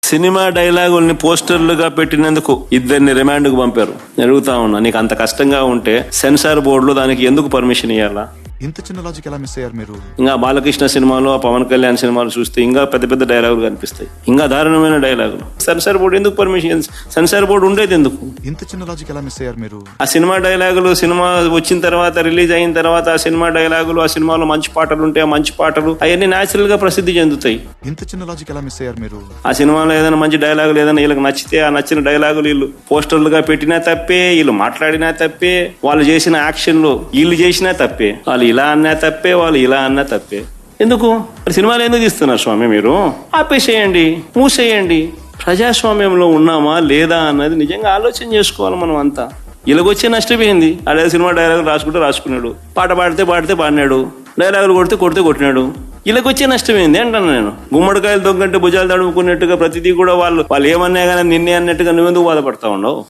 Cinema డైలాగుల్ని పోస్టర్లుగా పెట్టినందుకు ఇద్దరిని రిమాండ్కు పంపారు. అడుగుతా ఉన్నా, నీకు అంత కష్టంగా ఉంటే సెన్సార్ బోర్డులో దానికి ఎందుకు పర్మిషన్ ఇవ్వాలా? ఇంత చిన్న లాజిక్ ఎలా మిస్ అయ్యారు మీరు? ఇంకా బాలకృష్ణ సినిమాలు, పవన్ కళ్యాణ్ సినిమాలు చూస్తే ఇంకా పెద్ద పెద్ద డైలాగులు కనిపిస్తాయి, ఇంకా దారుణమైన డైలాగులు. సెన్సార్ బోర్డు ఎందుకు పర్మిషన్? సెన్సార్ బోర్డు ఉండేది ఎందుకు? ఇంత చిన్న లాజిక్ ఎలా మిస్ అయ్యారు మీరు? ఆ సినిమా డైలాగులు సినిమా వచ్చిన తర్వాత, రిలీజ్ అయిన తర్వాత ఆ సినిమా డైలాగులు, ఆ సినిమాలో మంచి పాటలు ఉంటే ఆ మంచి పాటలు అవన్నీ న్యాచురల్ గా ప్రసిద్ధి చెందుతాయి. ఇంత చిన్న లాజిక్ ఎలా మిస్ అయ్యారు మీరు? ఆ సినిమాలో ఏదైనా మంచి డైలాగులు ఏదైనా వీళ్ళకి నచ్చితే ఆ నచ్చిన డైలాగులు వీళ్ళు పోస్టర్లుగా పెట్టినా తప్పే, వీళ్ళు మాట్లాడినా తప్పే, వాళ్ళు చేసిన యాక్షన్లు వీళ్ళు చేసినా తప్పే, వాళ్ళు ఇలా అన్నా తప్పే, వాళ్ళు ఇలా అన్నా తప్పే. ఎందుకు సినిమాలు ఎందుకు తీస్తున్నారు స్వామి? మీరు ఆపేసేయండి, మూసేయండి. ప్రజాస్వామ్యంలో ఉన్నామా లేదా అన్నది నిజంగా ఆలోచన చేసుకోవాలి మనం అంతా. ఇలాగొచ్చే నష్టపోయింది. అదే సినిమా డైలాగులు రాసుకున్నాడు, పాట పాడితే పాడినాడు, డైలాగులు కొడితే కొట్టినాడు. ఇలాగొచ్చే నష్టమైంది అంటాను నేను. గుమ్మడికాయలు దొంగంటే భుజాలు తడుముకున్నట్టుగా ప్రతిదీ కూడా వాళ్ళు ఏమన్నా కానీ నిన్నే అన్నట్టుగా నువ్వెందుకు బాధపడతా ఉండవు?